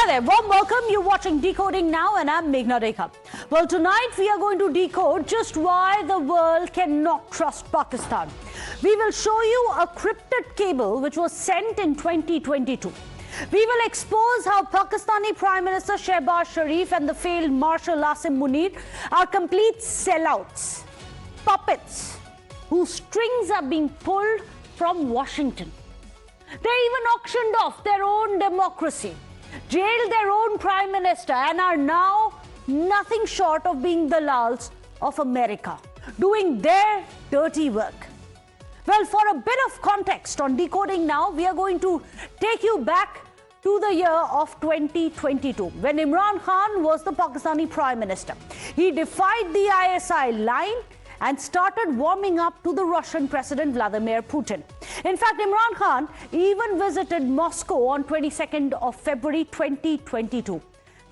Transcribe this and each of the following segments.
there, warm welcome. You're watching Decoding Now and I'm Meghna Deka. Well, tonight we are going to decode just why the world cannot trust Pakistan. We will show you a crypted cable which was sent in 2022. We will expose how Pakistani Prime Minister Shehbaz Sharif and the failed Marshal Asim Munir are complete sellouts, puppets, whose strings are being pulled from Washington. They even auctioned off their own democracy, jailed their own Prime Minister, and are now nothing short of being the lals of America, doing their dirty work. Well, for a bit of context on Decoding Now, we are going to take you back to the year of 2022, when Imran Khan was the Pakistani Prime Minister. He defied the ISI line and started warming up to the Russian President Vladimir Putin. In fact, Imran Khan even visited Moscow on 22nd of February 2022.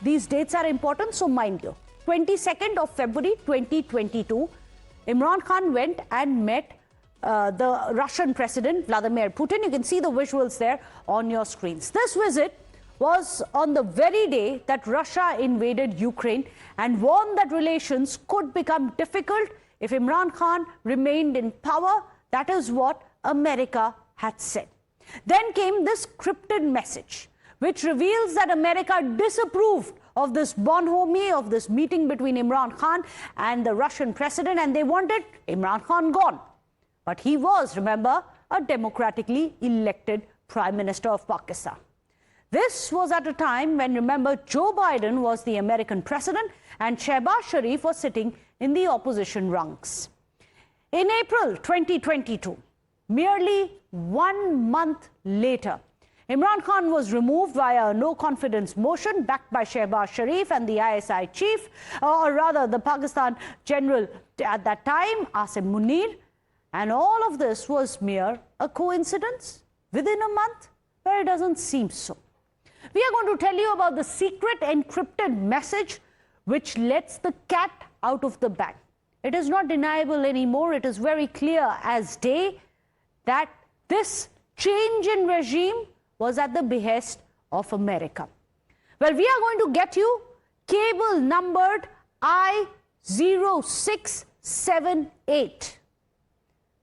These dates are important, so mind you. 22nd of February 2022, Imran Khan went and met the Russian President Vladimir Putin. You can see the visuals there on your screens. This visit was on the very day that Russia invaded Ukraine and warned that relations could become difficult if Imran Khan remained in power. That is what America had said. Then came this crypted message, which reveals that America disapproved of this bonhomie, of this meeting between Imran Khan and the Russian president, and they wanted Imran Khan gone. But he was, remember, a democratically elected Prime Minister of Pakistan. This was at a time when, remember, Joe Biden was the American president and Shehbaz Sharif was sitting in the opposition ranks. In April 2022, merely 1 month later, Imran Khan was removed via a no-confidence motion backed by Shehbaz Sharif and the ISI chief, or rather the Pakistan general at that time, Asim Munir. And all of this was mere a coincidence within a month? Well, it doesn't seem so. We are going to tell you about the secret encrypted message which lets the cat out of the bag. It is not deniable anymore. It is very clear as day that this change in regime was at the behest of America. Well, we are going to get you cable numbered I0678.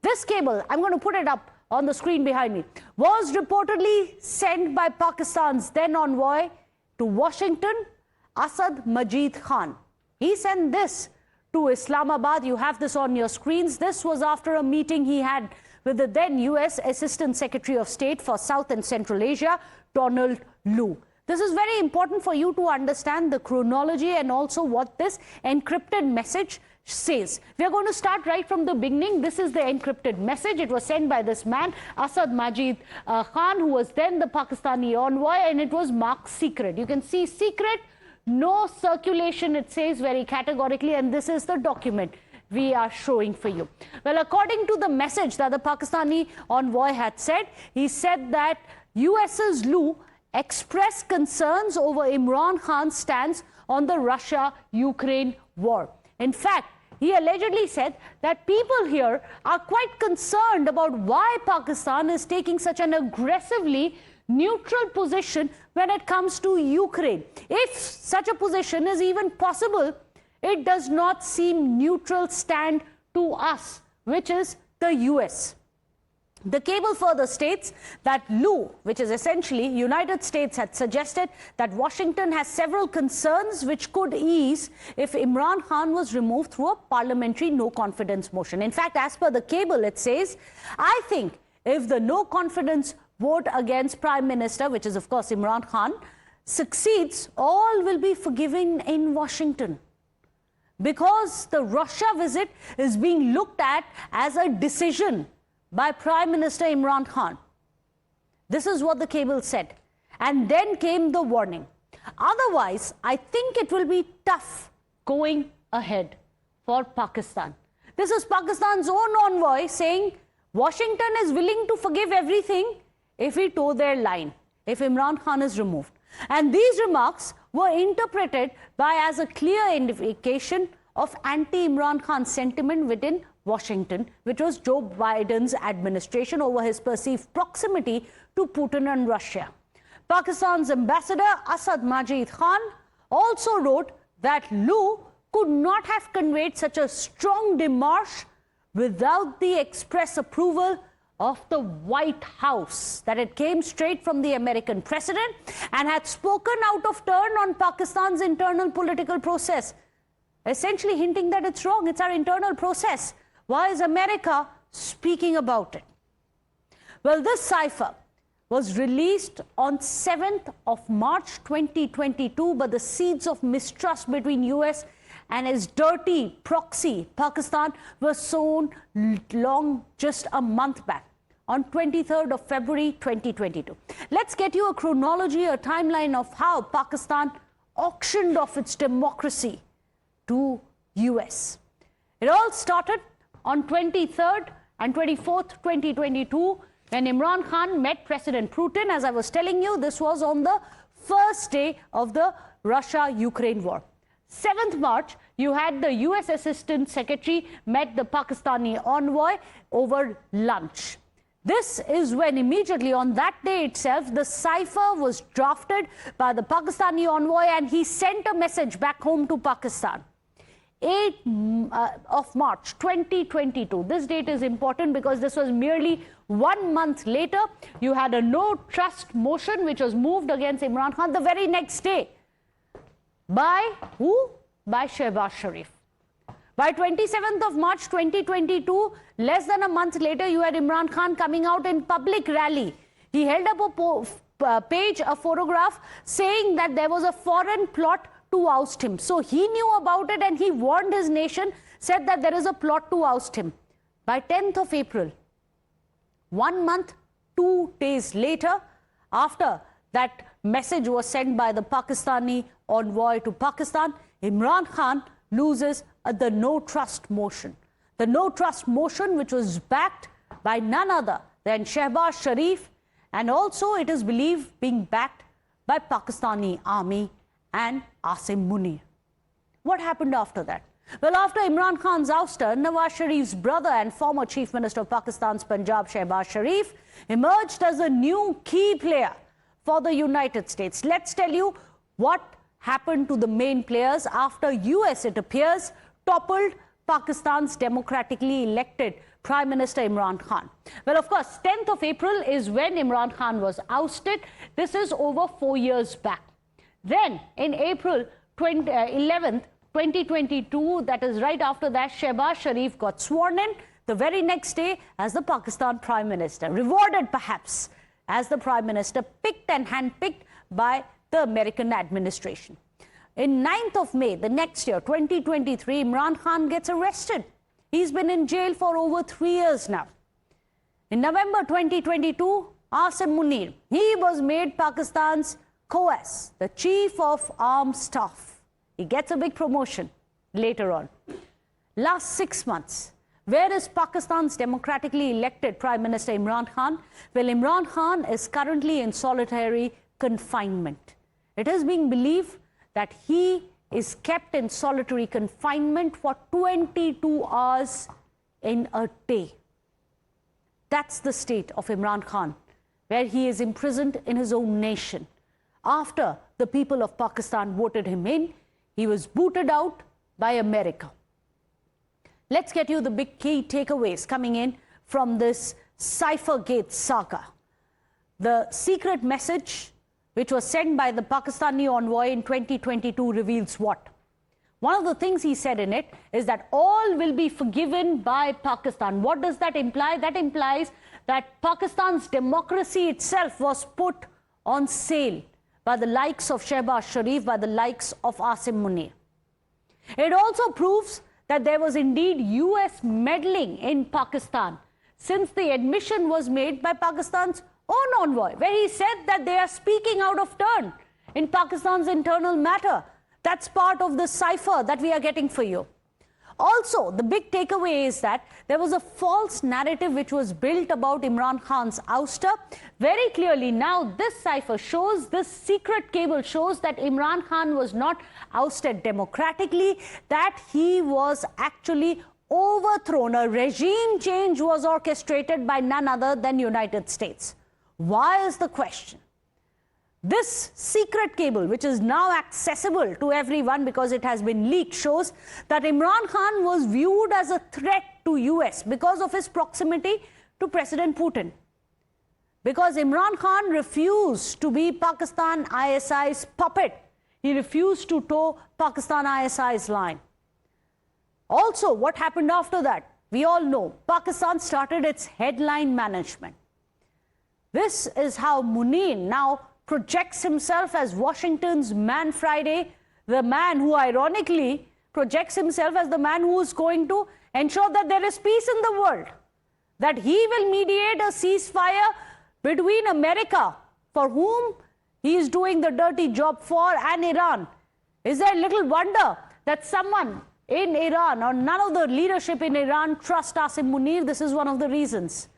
This cable, I'm going to put it up on the screen behind me, was reportedly sent by Pakistan's then envoy to Washington, Asad Majid Khan. He sent this to Islamabad. You have this on your screens. This was after a meeting he had with the then US Assistant Secretary of State for South and Central Asia, Donald Lu. This is very important for you to understand the chronology and also what this encrypted message says. We are going to start right from the beginning. This is the encrypted message. It was sent by this man, Asad Majid Khan, who was then the Pakistani envoy, and it was marked secret. You can see secret, no circulation, it says very categorically, and this is the document we are showing for you. Well, according to the message that the Pakistani envoy had said, he said that US's Lu expressed concerns over Imran Khan's stance on the Russia-Ukraine war. In fact, he allegedly said that people here are quite concerned about why Pakistan is taking such an aggressively neutral position when it comes to Ukraine. If such a position is even possible, it does not seem neutral stand to us, which is the US. The cable further states that Lu, which is essentially United States, had suggested that Washington has several concerns which could ease if Imran Khan was removed through a parliamentary no-confidence motion. In fact, as per the cable, it says, I think if the no-confidence vote against Prime Minister, which is of course Imran Khan, succeeds, all will be forgiven in Washington. Because the Russia visit is being looked at as a decision by Prime Minister Imran Khan. This is what the cable said. And then came the warning. Otherwise, I think it will be tough going ahead for Pakistan. This is Pakistan's own envoy saying Washington is willing to forgive everything if we toe their line, if Imran Khan is removed. And these remarks were interpreted by as a clear indication of anti-Imran Khan sentiment within Washington, which was Joe Biden's administration over his perceived proximity to Putin and Russia. Pakistan's ambassador Asad Majid Khan also wrote that Lu could not have conveyed such a strong démarche without the express approval of the White House, that it came straight from the American president and had spoken out of turn on Pakistan's internal political process, essentially hinting that it's wrong, it's our internal process. Why is America speaking about it? Well, this cipher was released on 7th of March 2022, but the seeds of mistrust between US and its dirty proxy, Pakistan, were sown long just a month back, on 23rd of February 2022. Let's get you a chronology, a timeline of how Pakistan auctioned off its democracy to US. It all started on 23rd and 24th, 2022, when Imran Khan met President Putin. As I was telling you, this was on the first day of the Russia-Ukraine war. 7th March, you had the US Assistant Secretary met the Pakistani envoy over lunch. This is when immediately on that day itself, the cipher was drafted by the Pakistani envoy and he sent a message back home to Pakistan. 8th of March 2022. This date is important because this was merely 1 month later. You had a no trust motion which was moved against Imran Khan the very next day. By who? By Shehbaz Sharif. By 27th of March 2022, less than a month later, you had Imran Khan coming out in public rally. He held up a photograph saying that there was a foreign plot to oust him. So he knew about it and he warned his nation, said that there is a plot to oust him. By 10th of April, 1 month, 2 days later, after that message was sent by the Pakistani envoy to Pakistan, Imran Khan loses the no trust motion. The no trust motion which was backed by none other than Shehbaz Sharif, and also it is believed being backed by Pakistani army and Asim Munir. What happened after that? Well, after Imran Khan's ouster, Nawaz Sharif's brother and former Chief Minister of Pakistan's Punjab, Shehbaz Sharif, emerged as a new key player for the United States. Let's tell you what happened to the main players after US, it appears, toppled Pakistan's democratically elected Prime Minister Imran Khan. Well, of course, 10th of April is when Imran Khan was ousted. This is over 4 years back. Then, in April 11th, 2022, that is right after that, Shehbaz Sharif got sworn in the very next day as the Pakistan Prime Minister, rewarded perhaps as the Prime Minister, picked and handpicked by the American administration. In 9th of May, the next year, 2023, Imran Khan gets arrested. He's been in jail for over 3 years now. In November 2022, Asim Munir, he was made Pakistan's COAS, the Chief of Armed Staff. He gets a big promotion later on. Last 6 months, where is Pakistan's democratically elected Prime Minister Imran Khan? Well, Imran Khan is currently in solitary confinement. It is being believed that he is kept in solitary confinement for 22 hours in a day. That's the state of Imran Khan, where he is imprisoned in his own nation. After the people of Pakistan voted him in, he was booted out by America. Let's get you the big key takeaways coming in from this Cyphergate saga. The secret message which was sent by the Pakistani envoy in 2022 reveals what? One of the things he said in it is that all will be forgiven by Pakistan. What does that imply? That implies that Pakistan's democracy itself was put on sale by the likes of Shehbaz Sharif, by the likes of Asim Munir. It also proves that there was indeed US meddling in Pakistan, since the admission was made by Pakistan's own envoy, where he said that they are speaking out of turn in Pakistan's internal matter. That's part of the cipher that we are getting for you. Also, the big takeaway is that there was a false narrative which was built about Imran Khan's ouster. Very clearly now, this cipher shows, this secret cable shows that Imran Khan was not ousted democratically, that he was actually overthrown. A regime change was orchestrated by none other than United States. Why is the question? This secret cable, which is now accessible to everyone because it has been leaked, shows that Imran Khan was viewed as a threat to US because of his proximity to President Putin. Because Imran Khan refused to be Pakistan ISI's puppet. He refused to toe Pakistan ISI's line. Also, what happened after that? We all know Pakistan started its headline management. This is how Munir now projects himself as Washington's Man Friday, the man who ironically projects himself as the man who is going to ensure that there is peace in the world, that he will mediate a ceasefire between America, for whom he is doing the dirty job for, and Iran. Is there little wonder that someone in Iran or none of the leadership in Iran trust Asim Munir? This is one of the reasons.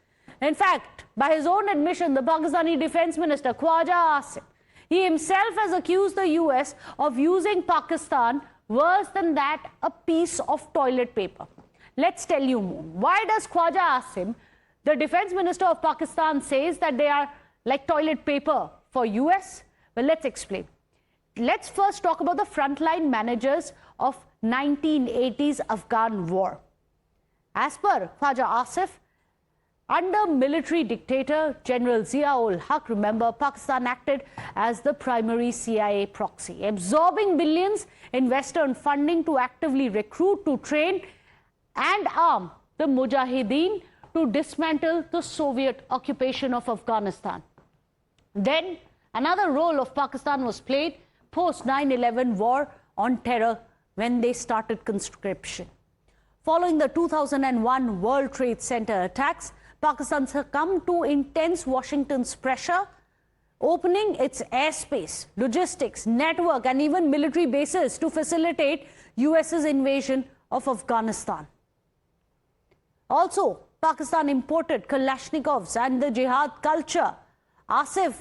In fact, by his own admission, the Pakistani Defense Minister, Khwaja Asim, he himself has accused the US of using Pakistan, worse than that, a piece of toilet paper. Let's tell you more. Why does Khwaja Asim, the Defense Minister of Pakistan, says that they are like toilet paper for US? Well, let's explain. Let's first talk about the frontline managers of 1980s Afghan war. As per Khwaja Asif, under military dictator General Zia-ul-Haq, remember, Pakistan acted as the primary CIA proxy, absorbing billions in Western funding to actively recruit, to train and arm the Mujahideen to dismantle the Soviet occupation of Afghanistan. Then another role of Pakistan was played post 9/11 war on terror when they started conscription. Following the 2001 World Trade Center attacks, Pakistan succumbed to intense Washington's pressure, opening its airspace, logistics, network and even military bases to facilitate US's invasion of Afghanistan. Also, Pakistan imported Kalashnikovs and the jihad culture. Asif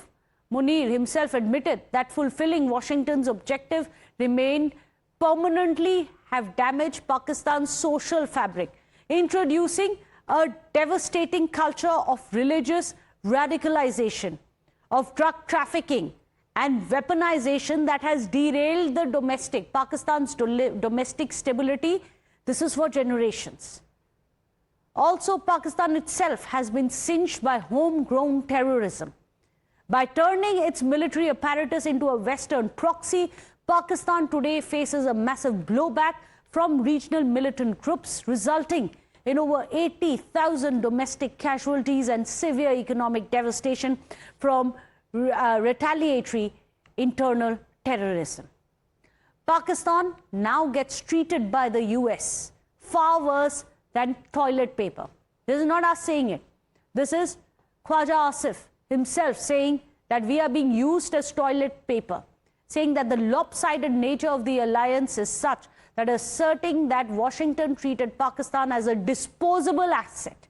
Munir himself admitted that fulfilling Washington's objective remained permanently have damaged Pakistan's social fabric, introducing a devastating culture of religious radicalization, of drug trafficking and weaponization that has derailed the Pakistan's domestic stability. This is for generations. Also, Pakistan itself has been singed by homegrown terrorism. By turning its military apparatus into a Western proxy, Pakistan today faces a massive blowback from regional militant groups, resulting in over 80,000 domestic casualties and severe economic devastation from retaliatory internal terrorism. Pakistan now gets treated by the US far worse than toilet paper. This is not us saying it. This is Khwaja Asif himself saying that we are being used as toilet paper, saying that the lopsided nature of the alliance is such that asserting that Washington treated Pakistan as a disposable asset,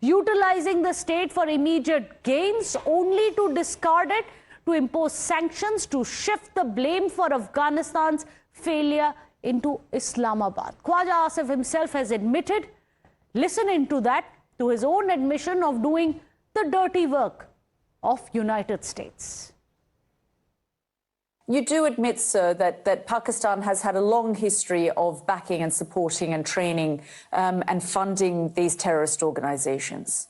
utilizing the state for immediate gains only to discard it, to impose sanctions, to shift the blame for Afghanistan's failure into Islamabad. Khwaja Asif himself has admitted, listen into that, to his own admission of doing the dirty work of United States. You do admit, sir, that Pakistan has had a long history of backing and supporting and training and funding these terrorist organizations.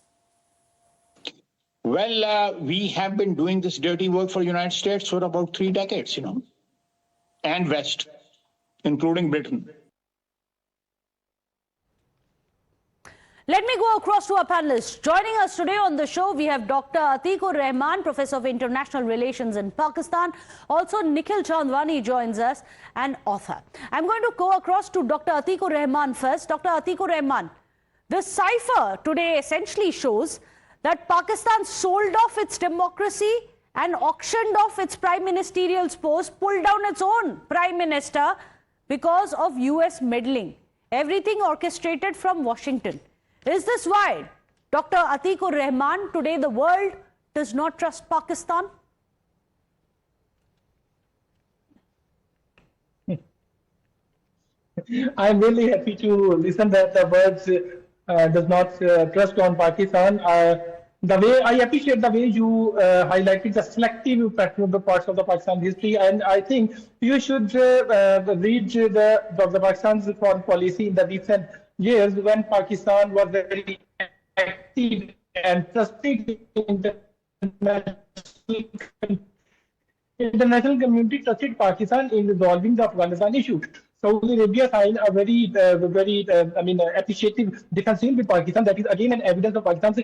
Well, we have been doing this dirty work for the United States for about 3 decades, and West, including Britain. Let me go across to our panelists. Joining us today on the show, we have Dr. Attiq Rehman, Professor of International Relations in Pakistan. Also, Nikhil Chandwani joins us, an author. I'm going to go across to Dr. Attiq Rehman first. Dr. Attiq Rehman, the cipher today essentially shows that Pakistan sold off its democracy and auctioned off its prime ministerial post, pulled down its own prime minister because of US meddling. Everything orchestrated from Washington. Is this why, Dr. Attiq Rehman, today the world does not trust Pakistan? I'm really happy to listen that the world does not trust on Pakistan. the way I appreciate the way you highlighted the selective parts of the Pakistan history, and I think you should read the Pakistan's foreign policy in the recent years when Pakistan was very active and trusted international community trusted Pakistan in resolving the Afghanistan issue. Saudi Arabia signed a very appreciative defense deal with Pakistan. That is again an evidence of Pakistan's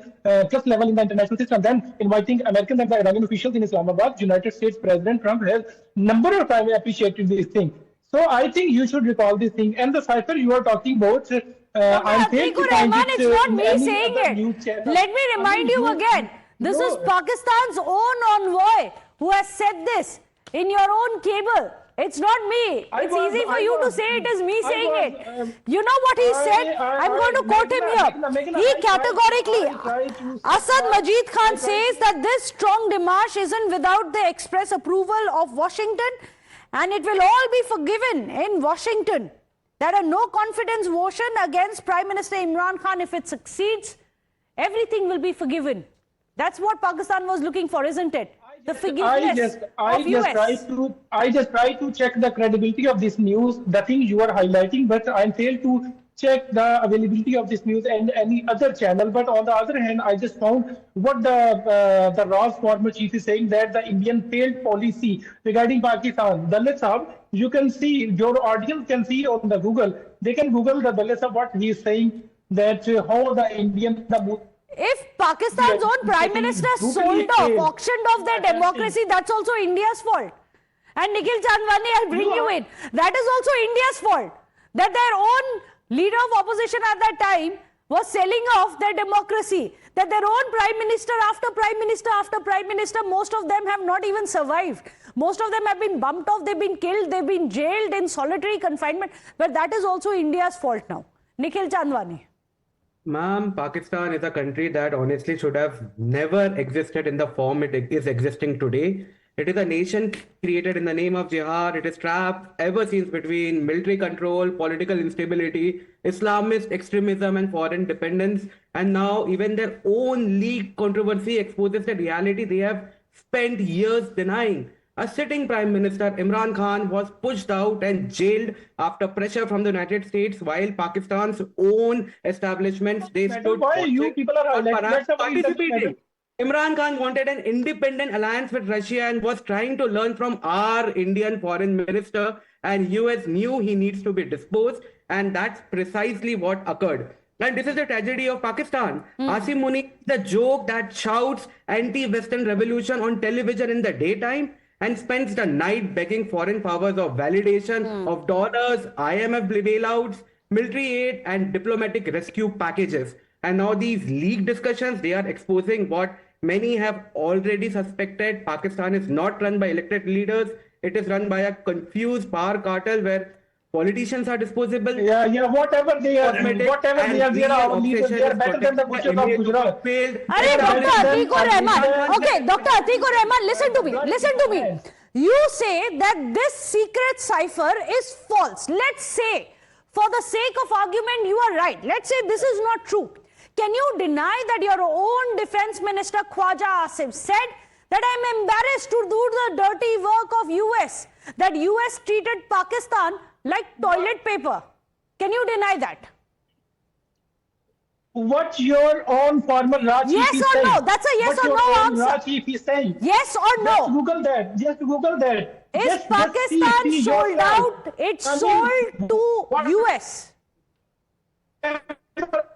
trust level in the international system. Then inviting Americans and the Iranian officials in Islamabad, United States President Trump has number of times appreciated this thing. So I think you should recall this thing. And the cipher you are talking about, Rehman, it's not me saying it. Let me remind you again. This is Pakistan's own envoy who has said this in your own cable. It's not me. It's easy for you to say it is me saying it. You know what he said? I'm going to quote him here. He categorically, Asad Majid Khan says that this strong démarche isn't without the express approval of Washington, and it will all be forgiven in Washington. There are no confidence motion against Prime Minister Imran Khan. If it succeeds, everything will be forgiven. That's what Pakistan was looking for, isn't it? The forgiveness of US. I just try to check the credibility of this news, the thing you are highlighting, but I failed to check the availability of this news and any other channel. But on the other hand, I just found what the RAW's former chief is saying, that the Indian failed policy regarding Pakistan. Dalit Sahab, you can see, your audience can see on the Google. They can Google the Dalit Sahab, what he is saying, that how the Indian... If Pakistan's own Prime Minister sold off, auctioned off their democracy, that's also India's fault. And Nikhil Chandwani, I'll bring you in. That is also India's fault. That their own leader of opposition at that time was selling off their democracy. That their own Prime Minister after Prime Minister after Prime Minister, most of them have not even survived. Most of them have been bumped off, they've been killed, they've been jailed in solitary confinement. But that is also India's fault now. Nikhil Chandwani. Ma'am, Pakistan is a country that honestly should have never existed in the form it is existing today. It is a nation created in the name of jihad. It is trapped ever since between military control, political instability, Islamist extremism and foreign dependence. And now even their own leaked controversy exposes the reality they have spent years denying. A sitting Prime Minister, Imran Khan, was pushed out and jailed after pressure from the United States, while Pakistan's own establishments, they stood participating. Imran Khan wanted an independent alliance with Russia and was trying to learn from our Indian foreign minister, and US knew he needs to be disposed, and that's precisely what occurred. And this is the tragedy of Pakistan. Asim Munir, the joke that shouts anti-Western revolution on television in the daytime and spends the night begging foreign powers of validation of dollars, IMF bailouts, military aid, and diplomatic rescue packages. And now these leaked discussions, they are exposing what many have already suspected. Pakistan is not run by elected leaders. It is run by a confused power cartel where politicians are disposable. Whatever they are, they are our leaders. They are better than the butcher of Gujarat. Dr. Attiq or Rehman. Okay, Dr. Attiq or Rehman, listen to me. You say that this secret cipher is false. Let's say, for the sake of argument, you are right. Let's say this is not true. Can you deny that your own Defense Minister Khwaja Asim said that I am embarrassed to do the dirty work of US, that US treated Pakistan like toilet paper? Can you deny that? What your own former Raj chief yes is or saying? No? That's a yes or no answer. Raj chief is saying. Yes or no? Just Google that. Just Google that. Is Pakistan sold out? It's sold to US.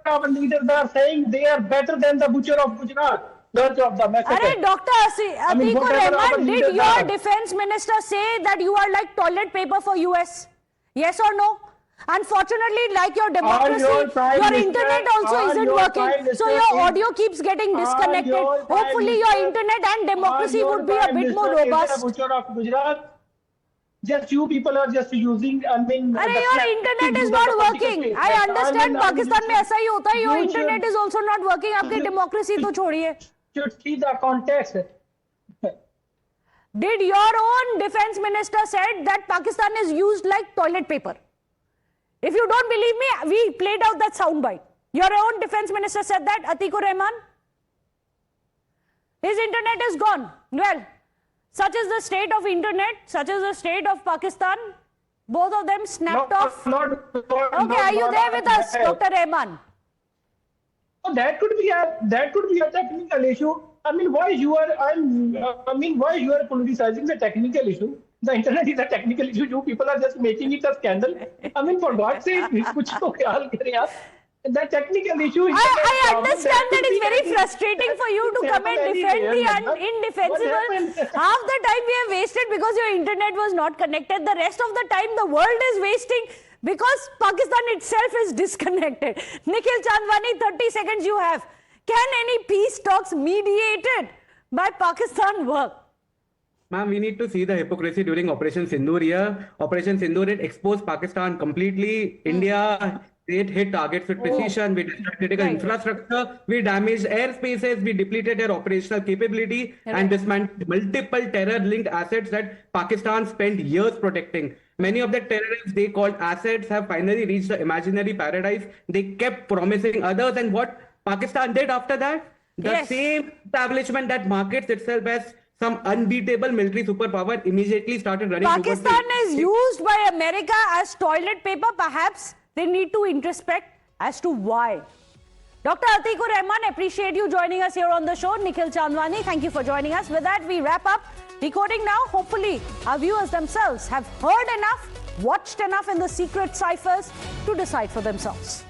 Our leaders are saying they are better than the butcher of Gujarat. Dr. Attiq or Rehman, did your defense minister say that you are like toilet paper for US? Yes or no? Unfortunately, like your democracy, your internet also isn't working. So your audio keeps getting disconnected. Hopefully your internet and democracy would be a bit more robust. Just you people are just using, your internet is not working. I understand Pakistan mein aisa hi hota hai. Your internet is also not working. Aapki democracy to chhodiye. Should see the context. Did your own defense minister said that Pakistan is used like toilet paper? If you don't believe me, we played out that soundbite. Your own defense minister said that, Attiq or Rehman? His internet is gone. Well, such is the state of internet, such is the state of Pakistan. Both of them snapped off. Okay, are you there with us, Dr. Rehman? So that could be a technical issue. I mean, why you are politicizing the technical issue? The internet is a technical issue. You people are just making it a scandal. I mean, for God's sake, kuch to khayal kare yaar. The technical issue is I understand that it's very frustrating for you to come and defend the indefensible. Half the time we have wasted because your internet was not connected. The rest of the time the world is wasting because Pakistan itself is disconnected. Nikhil Chandwani, 30 seconds you have. Can any peace talks mediated by Pakistan work? Ma'am, we need to see the hypocrisy during Operation Sindoor here. Operation Sindoor, it exposed Pakistan completely. India, it hit targets with precision. We destroyed critical infrastructure. We damaged airspaces. We depleted their operational capability and dismantled multiple terror-linked assets that Pakistan spent years protecting. Many of the terrorists they called assets have finally reached the imaginary paradise. They kept promising others. And what Pakistan did after that? The same establishment that markets itself as some unbeatable military superpower immediately started running. Pakistan is used by America as toilet paper. Perhaps they need to introspect as to why. Dr. Attiq Rehman, appreciate you joining us here on the show. Nikhil Chandwani, thank you for joining us. With that, we wrap up Decoding Now. Hopefully, our viewers themselves have heard enough, watched enough in the secret ciphers to decide for themselves.